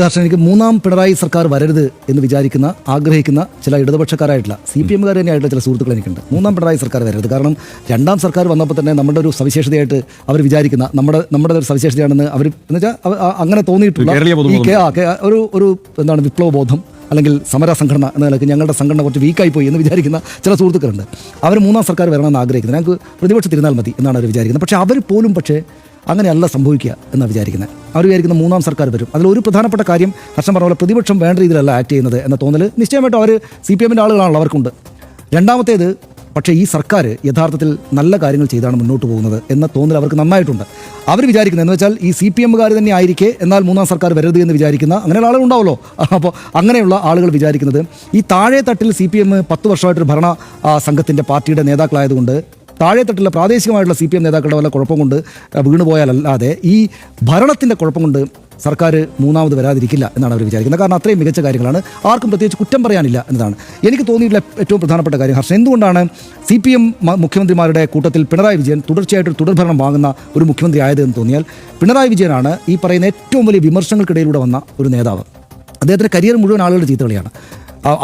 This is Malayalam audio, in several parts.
ഹർഷൻ, എനിക്ക് മൂന്നാം പിണറായി സർക്കാർ വരരുത് എന്ന് വിചാരിക്കുന്ന ആഗ്രഹിക്കുന്ന ചില ഇടതുപക്ഷക്കാരായിട്ടുള്ള CPM തന്നെയായിട്ടുള്ള ചില സുഹൃത്തുക്കൾ എനിക്കുണ്ട്. മൂന്നാം പിണറായി സർക്കാർ വരരുത്. കാരണം രണ്ടാം സർക്കാർ വന്നപ്പോൾ തന്നെ നമ്മുടെ ഒരു സവിശേഷതയായിട്ട് അവർ വിചാരിക്കുന്ന നമ്മുടെ ഒരു സവിശേഷതയാണെന്ന് അവർ എന്നുവെച്ചാൽ അങ്ങനെ തോന്നിയിട്ടുള്ള ഒരു എന്താണ് വിപ്ലവ ബോധം അല്ലെങ്കിൽ സമര സംഘടന എന്ന നിലയ്ക്ക് ഞങ്ങളുടെ സംഘടന കുറച്ച് വീക്കായി പോയി എന്ന് വിചാരിക്കുന്ന ചില സുഹൃത്തുക്കളുണ്ട്. അവർ മൂന്നാം സർക്കാർ വരണമെന്ന് ആഗ്രഹിക്കുന്നത്. ഞങ്ങൾക്ക് പ്രതിപക്ഷത്തിരുന്നാൽ മതി എന്നാണ് അവർ വിചാരിക്കുന്നത്. പക്ഷേ അവർ പോലും അങ്ങനെയല്ല സംഭവിക്കുക എന്നാണ് വിചാരിക്കുന്നത്. അവർ വിചാരിക്കുന്ന മൂന്നാം സർക്കാർ വരും. അതിലൊരു പ്രധാനപ്പെട്ട കാര്യം ഹർഷൻ പറഞ്ഞ പോലെ പ്രതിപക്ഷം വേണ്ട രീതിയിലല്ല ആക്ട് ചെയ്യുന്നത് എന്ന തോന്നൽ നിശ്ചയമായിട്ടും അവർ CPM ആളുകളാണല്ലോ, അവർക്കുണ്ട്. രണ്ടാമത്തേത്, പക്ഷേ ഈ സർക്കാർ യഥാർത്ഥത്തിൽ നല്ല കാര്യങ്ങൾ ചെയ്താണ് മുന്നോട്ട് പോകുന്നത് എന്ന തോന്നൽ അവർക്ക് നന്നായിട്ടുണ്ട്. അവർ വിചാരിക്കുന്നത് എന്ന് വെച്ചാൽ ഈ CPM തന്നെ ആയിരിക്കെ എന്നാൽ മൂന്നാം സർക്കാർ വരരുത് എന്ന് വിചാരിക്കുന്ന അങ്ങനെയുള്ള ആളുകളുണ്ടാവുമല്ലോ. അപ്പോൾ അങ്ങനെയുള്ള ആളുകൾ വിചാരിക്കുന്നത് ഈ താഴെ തട്ടിൽ CPM 10 വർഷമായിട്ടൊരു ഭരണ സംഘത്തിൻ്റെ പാർട്ടിയുടെ നേതാക്കളായതുകൊണ്ട് താഴെത്തട്ടിലുള്ള പ്രാദേശികമായിട്ടുള്ള CPM നേതാക്കളുടെ വല്ല കുഴപ്പം കൊണ്ട് വീണുപോയാലല്ലാതെ ഈ ഭരണത്തിൻ്റെ കുഴപ്പം കൊണ്ട് സർക്കാർ മൂന്നാമത് വരാതിരിക്കില്ല എന്നാണ് അവർ വിചാരിക്കുന്നത്. കാരണം അത്രയും മികച്ച കാര്യങ്ങളാണ്, ആർക്കും പ്രത്യേകിച്ച് കുറ്റം പറയാനില്ല എന്നതാണ് എനിക്ക് തോന്നിയിട്ടുള്ള ഏറ്റവും പ്രധാനപ്പെട്ട കാര്യം. ഹർഷൻ, എന്തുകൊണ്ടാണ് CPM മുഖ്യമന്ത്രിമാരുടെ കൂട്ടത്തിൽ പിണറായി വിജയൻ തുടർച്ചയായിട്ടൊരു തുടർഭരണം വാങ്ങുന്ന ഒരു മുഖ്യമന്ത്രി ആയതെന്ന് തോന്നിയാൽ പിണറായി വിജയനാണ് ഈ പറയുന്ന ഏറ്റവും വലിയ വിമർശനങ്ങൾക്കിടയിലൂടെ വന്ന ഒരു നേതാവ്. അദ്ദേഹത്തിൻ്റെ കരിയർ മുഴുവൻ ആളുകളുടെ ചീത്തകളിയാണ്.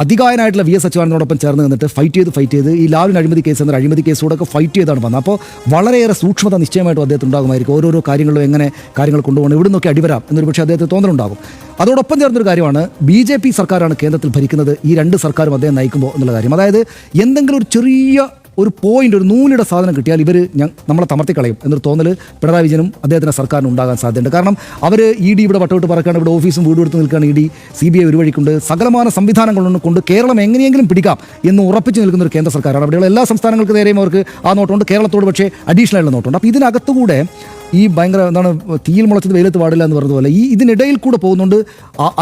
അധികായനായിട്ടുള്ള VS അച്യുതാനന്ദനോടൊപ്പം ചേർന്ന് നിന്നിട്ട് ഫൈറ്റ് ചെയ്ത് ഈ ലാവ്ലിൻ അഴിമതി കേസ് എന്നൊരു അഴിമതി കേസോടൊക്കെ ഫൈറ്റ് ചെയ്താണ് വന്നത്. അപ്പോൾ വളരെയേറെ സൂക്ഷ്മത നിശ്ചയമായിട്ടും അദ്ദേഹത്തിന് ഉണ്ടാകുമായിരിക്കും. ഓരോരോ കാര്യങ്ങളും എങ്ങനെ കാര്യങ്ങൾ കൊണ്ടുപോകണം, ഇവിടെ നിന്നൊക്കെ അടിവരാം എന്നൊരു പക്ഷേ അദ്ദേഹത്തിന് തോന്നലുണ്ടാകും. അതോടൊപ്പം ചേർന്നൊരു കാര്യമാണ് BJP സർക്കാരാണ് കേന്ദ്രത്തിൽ ഭരിക്കുന്നത്, ഈ രണ്ട് സർക്കാരും അദ്ദേഹം നയിക്കുമ്പോൾ എന്നുള്ള കാര്യം. അതായത് എന്തെങ്കിലും ഒരു ചെറിയ ഒരു പോയിന്റ്, ഒരു നൂലിയുടെ സാധനം കിട്ടിയാൽ ഇവർ നമ്മളെ തമർത്തിക്കളയും എന്നൊരു തോന്നൽ പിണറായി വിജയനും അദ്ദേഹത്തിൻ്റെ സർക്കാരിനും ഉണ്ടാകാൻ സാധ്യതയുണ്ട്. കാരണം അവർ ED ഇവിടെ വട്ടവിട്ട് പറക്കുകയാണ്, ഇവിടെ ഓഫീസും വീടും എടുത്ത് നിൽക്കുകയാണ്. ED CBI ഒരു വഴിക്കുണ്ട്, സകലമാന സംവിധാനങ്ങളൊന്നും കൊണ്ട് കേരളം എങ്ങനെയെങ്കിലും പിടിക്കാം എന്ന് ഉറപ്പിച്ച് നിൽക്കുന്ന ഒരു കേന്ദ്ര സർക്കാരാണ്. അവിടെയുള്ള എല്ലാ സംസ്ഥാനങ്ങൾക്ക് നേരെയും അവർക്ക് ആ നോട്ടമുണ്ട്, കേരളത്തോട് പക്ഷേ അഡീഷണൽ ആയിട്ടുള്ള നോട്ടുണ്ട്. അപ്പോൾ ഇതിനകത്തുകൂടെ ഈ ഭയങ്കര തീയിൽ മുളച്ചത് വെയിലത്ത് പാടില്ല എന്ന് പറഞ്ഞതുപോലെ ഇതിനിടയിൽ കൂടെ പോകുന്നുണ്ട്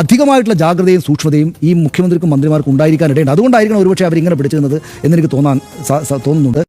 അധികമായിട്ടുള്ള ജാഗ്രതയും സൂക്ഷ്മതയും ഈ മുഖ്യമന്ത്രിക്കും മന്ത്രിമാർക്കും ഉണ്ടായിരിക്കാനിടയുണ്ട്. അതുകൊണ്ടായിരിക്കണം ഒരുപക്ഷെ അവരിങ്ങനെ പിടിച്ചിരുന്നത് എന്നെനിക്ക് തോന്നുന്നുണ്ട്.